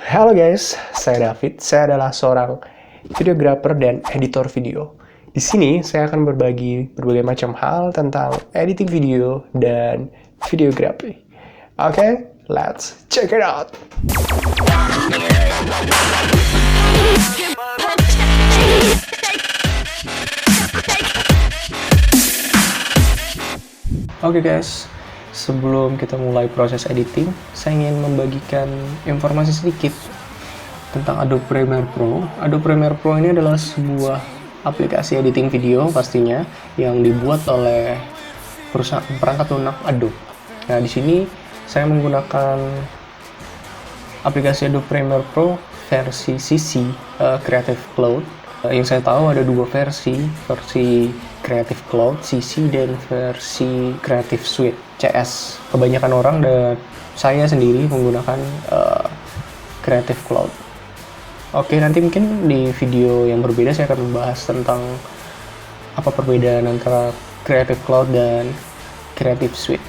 Halo guys, saya David. Saya adalah seorang videographer dan editor video. Di sini saya akan berbagi berbagai macam hal tentang editing video dan videografi. Oke, let's check it out. Oke guys, sebelum kita mulai proses editing, saya ingin membagikan informasi sedikit tentang Adobe Premiere Pro. Adobe Premiere Pro ini adalah sebuah aplikasi editing video pastinya yang dibuat oleh perusahaan perangkat lunak Adobe. Nah, di sini saya menggunakan aplikasi Adobe Premiere Pro versi CC Creative Cloud. Yang saya tahu ada dua versi Creative Cloud CC dan versi Creative Suite CS. Kebanyakan orang dan saya sendiri menggunakan Creative Cloud. Oke, nanti mungkin di video yang berbeda saya akan membahas tentang apa perbedaan antara Creative Cloud dan Creative Suite.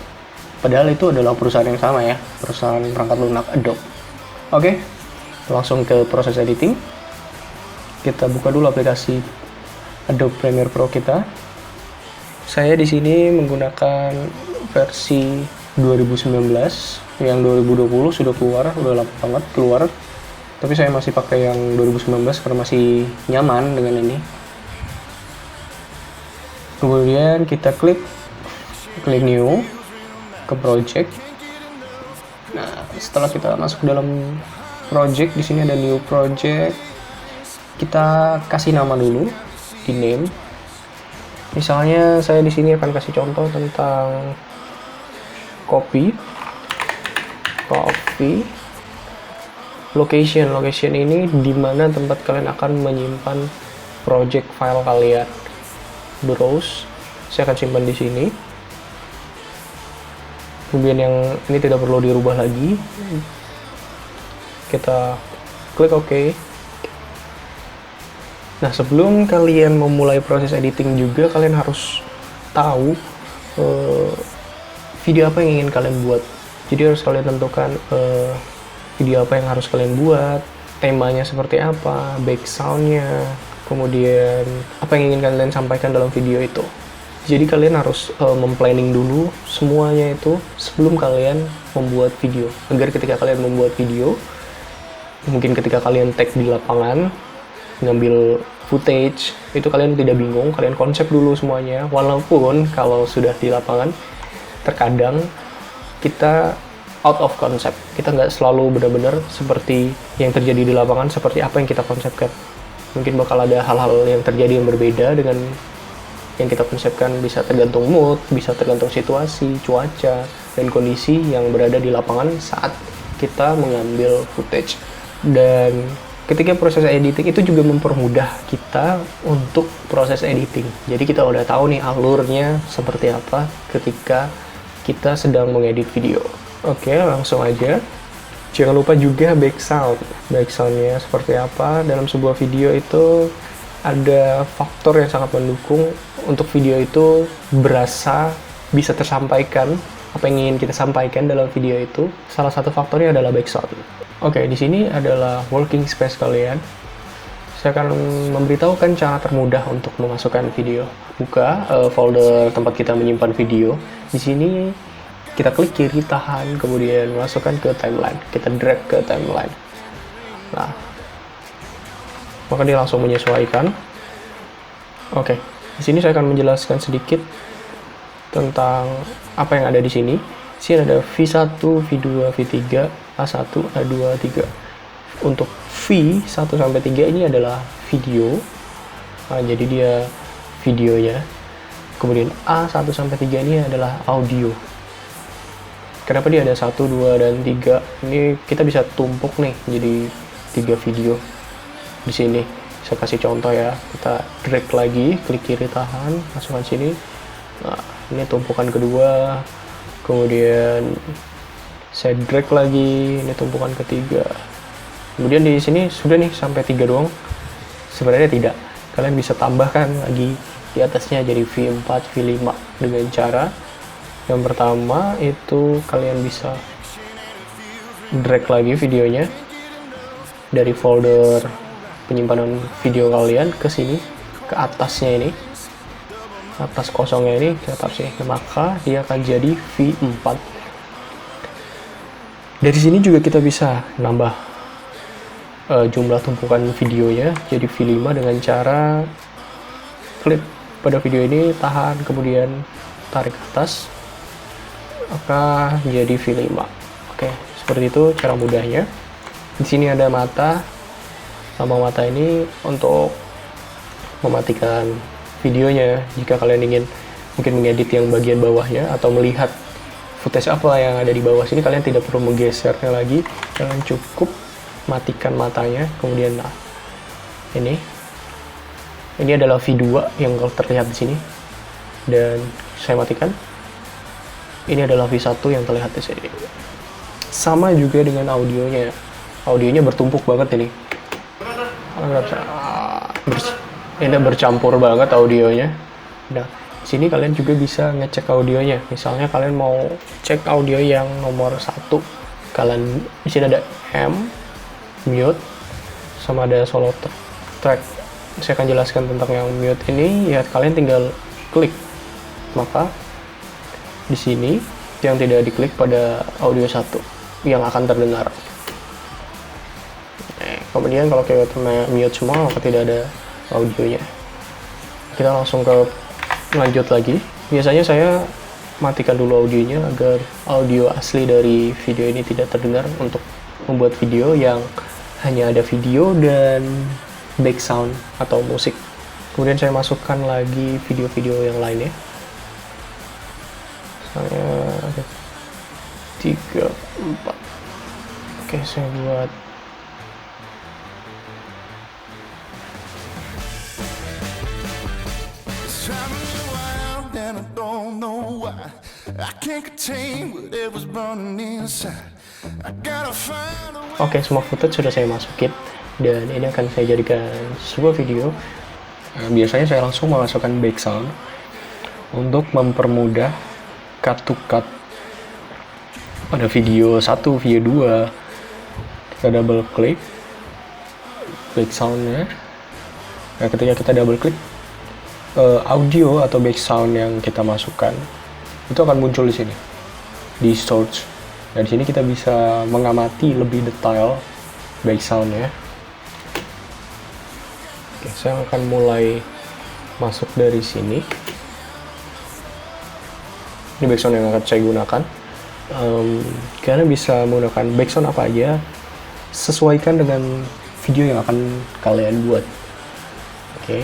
Padahal itu adalah perusahaan yang sama ya, perusahaan perangkat lunak Adobe. Oke, langsung ke proses editing. Kita buka dulu aplikasi Adobe Premiere Pro kita. Saya di sini menggunakan versi 2019, yang 2020 sudah keluar, udah lama banget keluar. Tapi saya masih pakai yang 2019 karena masih nyaman dengan ini. Kemudian kita klik new ke project. Nah, setelah kita masuk ke dalam project, di sini ada new project. Kita kasih nama dulu di name. Misalnya saya di sini akan kasih contoh tentang copy location ini di mana tempat kalian akan menyimpan project file kalian. Browse, saya akan simpan di sini. Kemudian yang ini tidak perlu dirubah lagi. Kita klik OK. Nah, sebelum kalian memulai proses editing juga, kalian harus tahu video apa yang ingin kalian buat. Jadi harus kalian tentukan video apa yang harus kalian buat, temanya seperti apa, background-nya, kemudian apa yang ingin kalian sampaikan dalam video itu. Jadi kalian harus memplanning dulu semuanya itu sebelum kalian membuat video. Agar ketika kalian membuat video, mungkin ketika kalian tag di lapangan, ngambil footage, itu kalian tidak bingung, kalian konsep dulu semuanya. Walaupun kalau sudah di lapangan, terkadang kita out of concept, kita nggak selalu benar-benar seperti yang terjadi di lapangan, seperti apa yang kita konsepkan. Mungkin bakal ada hal-hal yang terjadi yang berbeda dengan yang kita konsepkan, bisa tergantung mood, bisa tergantung situasi, cuaca, dan kondisi yang berada di lapangan saat kita mengambil footage. Dan ketika proses editing itu juga mempermudah kita untuk proses editing. Jadi kita udah tahu nih alurnya seperti apa ketika kita sedang mengedit video. Oke, langsung aja. Jangan lupa juga background. Backgroundnya seperti apa. Dalam sebuah video itu ada faktor yang sangat mendukung untuk video itu berasa bisa tersampaikan apa yang ingin kita sampaikan dalam video itu. Salah satu faktornya adalah background. Oke, di sini adalah working space kalian. Saya akan memberitahukan cara termudah untuk memasukkan video. Buka folder tempat kita menyimpan video. Di sini kita klik kiri, tahan, kemudian masukkan ke timeline. Kita drag ke timeline. Nah, maka dia langsung menyesuaikan. Oke, di sini saya akan menjelaskan sedikit tentang apa yang ada di sini. Di sini ada V1, V2, V3, A1, A2, A3. Untuk V1 sampai 3 ini adalah video. Nah, jadi dia videonya. Kemudian A1 sampai 3 ini adalah audio. Kenapa dia ada 1, 2, dan 3? Ini kita bisa tumpuk nih jadi 3 video di sini. Saya kasih contoh ya. Kita drag lagi, klik kiri, tahan, masukkan sini. Nah, ini tumpukan kedua. Kemudian saya drag lagi, ini tumpukan ketiga. Kemudian di sini sudah nih sampai 3 doang. Sebenarnya tidak. Kalian bisa tambahkan lagi di atasnya jadi V4, V5 dengan cara yang pertama itu kalian bisa drag lagi videonya. dari folder penyimpanan video kalian ke sini, ke atasnya ini, atas kosongnya ini kita taruh sini, maka dia akan jadi V4. Dari sini juga kita bisa nambah jumlah tumpukan videonya jadi V5 dengan cara klik pada video ini, tahan, kemudian tarik ke atas, maka jadi V5. Oke, seperti itu cara mudahnya. Di sini ada mata. Lambang mata ini untuk mematikan videonya jika kalian ingin mungkin mengedit yang bagian bawahnya atau melihat footage apa yang ada di bawah sini, kalian tidak perlu menggesernya lagi, kalian cukup matikan matanya. Kemudian nah, ini adalah V2 yang terlihat di sini, dan saya matikan. Ini adalah V1 yang terlihat di sini. Sama juga dengan audionya. Audionya bertumpuk banget ini. Ini bercampur banget audionya. Nah, sini kalian juga bisa ngecek audionya. Misalnya kalian mau cek audio yang nomor 1, kalian di sini ada M, mute, sama ada solo track. Saya akan jelaskan tentang yang mute ini. Ya, kalian tinggal klik, maka di sini yang tidak diklik pada audio 1 yang akan terdengar. Kemudian kalau kita mute semua, maka tidak ada audionya. Kita langsung ke lanjut lagi. Biasanya saya matikan dulu audionya agar audio asli dari video ini tidak terdengar, untuk membuat video yang hanya ada video dan background atau musik. Kemudian saya masukkan lagi video-video yang lainnya. Saya ada 3, 4. Oke, saya buat Oke, semua footage sudah saya masukin, dan ini akan saya jadikan sebuah video. Biasanya saya langsung memasukkan background untuk mempermudah cut to cut pada video 1, video 2. Kita double klik backgroundnya. Nah, ketika kita double klik, audio atau background yang kita masukkan itu akan muncul di sini di source. Nah, di sini kita bisa mengamati lebih detail backgroundnya. Oke, saya akan mulai masuk dari sini. Ini background yang akan saya gunakan. Kalian bisa menggunakan background apa aja, sesuaikan dengan video yang akan kalian buat. Oke.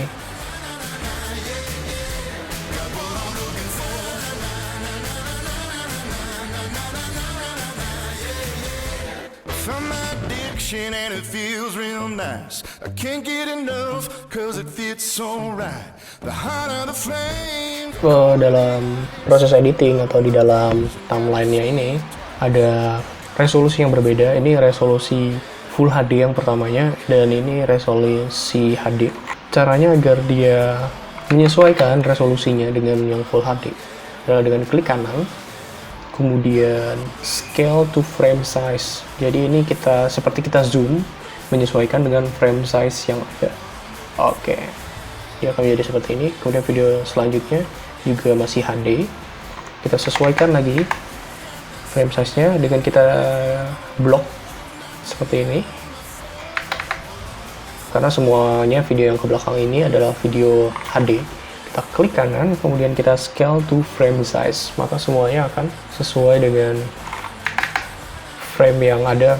And it feels real nice. I can't get enough cause it fits so right. The hotter the flame. Dalam proses editing atau di dalam timeline-nya ini ada resolusi yang berbeda. Ini resolusi Full HD yang pertamanya, dan ini resolusi HD. Caranya agar dia menyesuaikan resolusinya dengan yang Full HD adalah dengan klik kanan, kemudian scale to frame size. Jadi ini seperti kita zoom, menyesuaikan dengan frame size yang ada. Oke, dia akan menjadi seperti ini. Kemudian video selanjutnya juga masih HD. Kita sesuaikan lagi frame size-nya dengan kita blok seperti ini. Karena semuanya video yang ke belakang ini adalah video HD. Kita klik kanan, kemudian kita scale to frame size, maka semuanya akan sesuai dengan frame yang ada.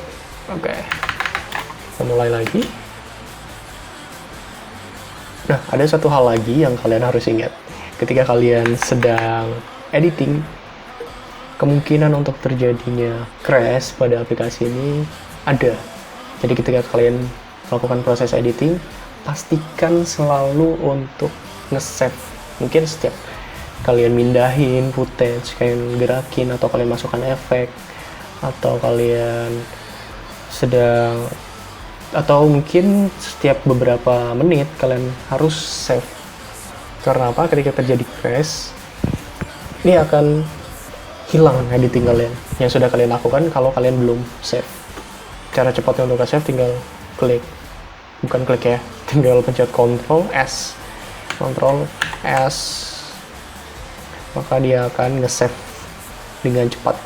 Oke, kita mulai lagi. Nah, ada satu hal lagi yang kalian harus ingat. Ketika kalian sedang editing, kemungkinan untuk terjadinya crash pada aplikasi ini ada. Jadi ketika kalian melakukan proses editing, pastikan selalu untuk nge-save. Mungkin setiap kalian mindahin footage, kalian gerakin, atau kalian masukkan efek, atau kalian atau mungkin setiap beberapa menit kalian harus save. Karena apa? Ketika terjadi crash, ini akan hilang editing kalian yang sudah kalian lakukan kalau kalian belum save. Cara cepatnya untuk save tinggal klik, bukan klik ya, tinggal pencet Ctrl S, maka dia akan nge-save dengan cepat.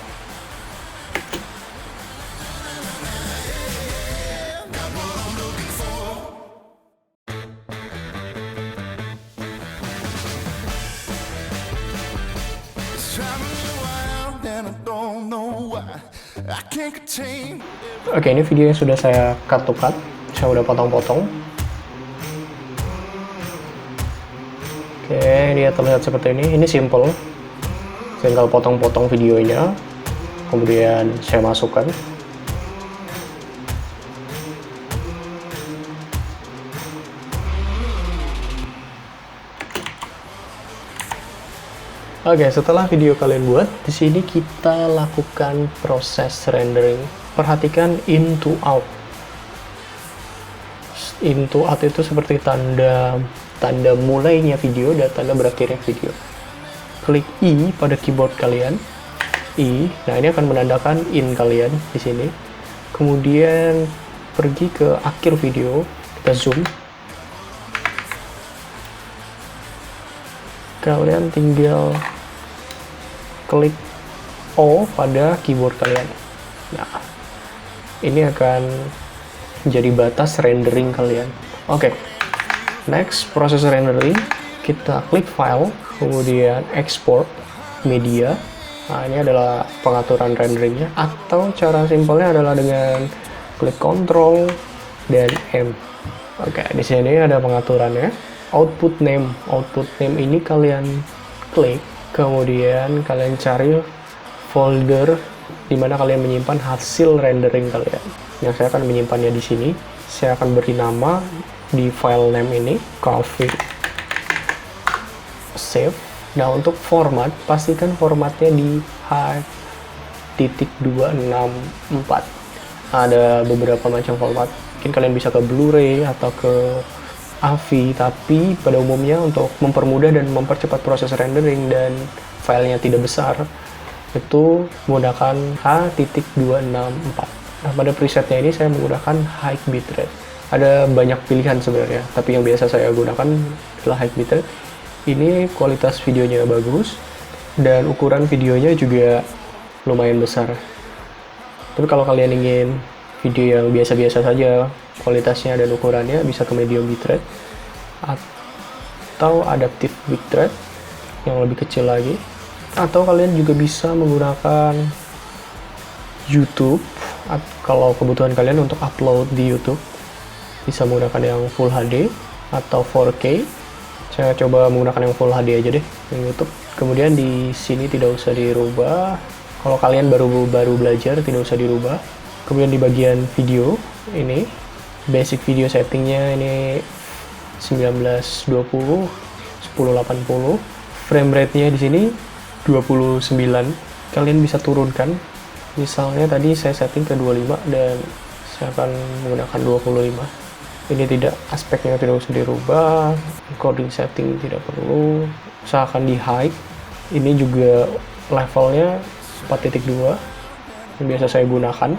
Oke, ini video yang sudah saya cut to cut, saya udah potong-potong. Oke, dia terlihat seperti ini simple. Saya tinggal potong-potong videonya, kemudian saya masukkan. Oke, setelah video kalian buat, di sini kita lakukan proses rendering. Perhatikan in to out. In to out itu seperti tanda mulainya video dan tanda berakhirnya video. Klik I pada keyboard kalian. I. Nah, ini akan menandakan in kalian di sini. Kemudian pergi ke akhir video, kita zoom. Kalian tinggal klik O pada keyboard kalian. Nah, ini akan menjadi batas rendering kalian. Oke, next proses rendering, kita klik file, kemudian export media. Nah, ini adalah pengaturan renderingnya, atau cara simpelnya adalah dengan klik Ctrl dan M. Oke, di sini ada pengaturannya. Output name ini kalian klik, kemudian kalian cari folder di mana kalian menyimpan hasil rendering kalian. Yang saya akan menyimpannya di sini. Saya akan beri nama di file name ini, config save. Nah, untuk format, pastikan formatnya di H.264. Ada beberapa macam format. Mungkin kalian bisa ke Blu-ray atau ke AVI, tapi pada umumnya untuk mempermudah dan mempercepat proses rendering dan filenya tidak besar, itu menggunakan H.264. Nah, pada presetnya ini saya menggunakan high bitrate. Ada banyak pilihan sebenarnya, tapi yang biasa saya gunakan adalah high bitrate. Ini kualitas videonya bagus, dan ukuran videonya juga lumayan besar. Tapi kalau kalian ingin video yang biasa-biasa saja, kualitasnya dan ukurannya, bisa ke medium bitrate atau adaptive bitrate yang lebih kecil lagi, atau kalian juga bisa menggunakan YouTube. Kalau kebutuhan kalian untuk upload di YouTube, bisa menggunakan yang Full HD atau 4K. Saya coba menggunakan yang Full HD aja deh yang YouTube. Kemudian di sini tidak usah dirubah. Kalau kalian baru belajar, tidak usah dirubah. Kemudian di bagian video ini, basic video settingnya ini 1920 1080. Frame rate-nya di sini 29. Kalian bisa turunkan. Misalnya tadi saya setting ke 25 dan saya akan menggunakan 25. Ini tidak, aspeknya tidak usah dirubah. Encoding setting tidak perlu. Usahakan di high. Ini juga levelnya 4.2 yang biasa saya gunakan.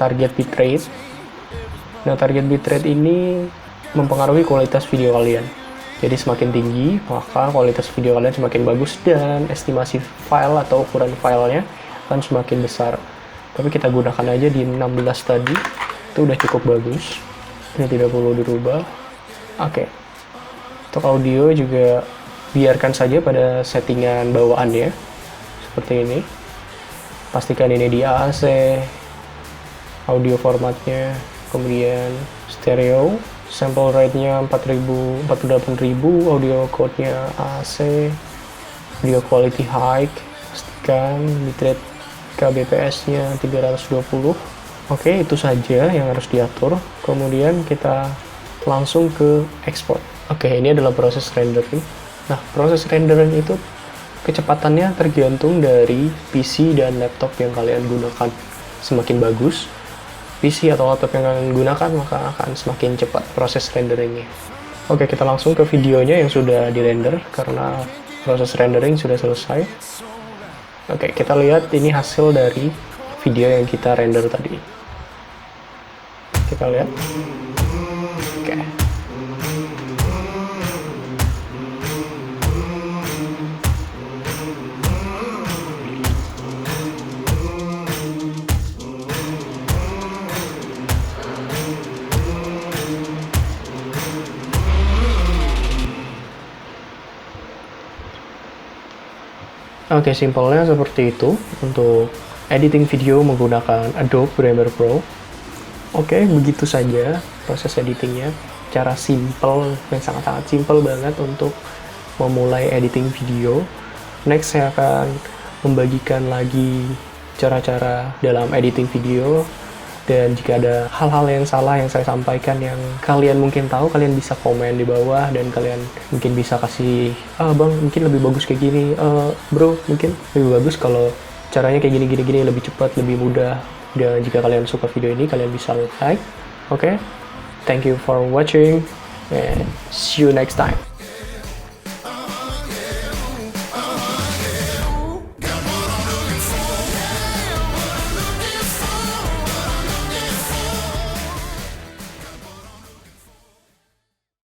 Target bitrate. Nah, target bitrate ini mempengaruhi kualitas video kalian. Jadi semakin tinggi, maka kualitas video kalian semakin bagus dan estimasi file atau ukuran filenya akan semakin besar. Tapi kita gunakan aja di 16 tadi, itu udah cukup bagus. Ini tidak perlu dirubah. Oke. Untuk audio juga biarkan saja pada settingan bawaannya seperti ini. Pastikan ini di AAC, audio formatnya, kemudian stereo, sample rate-nya 48.000, audio code-nya AAC, audio quality high, pastikan bitrate kbps-nya 320. Oke, itu saja yang harus diatur. Kemudian kita langsung ke export. Oke, ini adalah proses rendering. Nah, proses rendering itu kecepatannya tergantung dari PC dan laptop yang kalian gunakan. Semakin bagus PC atau laptop yang kalian gunakan, maka akan semakin cepat proses renderingnya. Oke, kita langsung ke videonya yang sudah dirender karena proses rendering sudah selesai. Oke, kita lihat ini hasil dari video yang kita render tadi. Kita lihat. Oke. Oke, simpelnya seperti itu untuk editing video menggunakan Adobe Premiere Pro. Oke, begitu saja proses editingnya. Cara simple, yang sangat-sangat simple banget untuk memulai editing video. Next, saya akan membagikan lagi cara-cara dalam editing video. Dan jika ada hal-hal yang salah yang saya sampaikan yang kalian mungkin tahu, kalian bisa komen di bawah dan kalian mungkin bisa kasih, bang mungkin lebih bagus kayak gini, bro mungkin lebih bagus kalau caranya kayak gini lebih cepat, lebih mudah. Dan jika kalian suka video ini, kalian bisa like. Oke, thank you for watching and see you next time.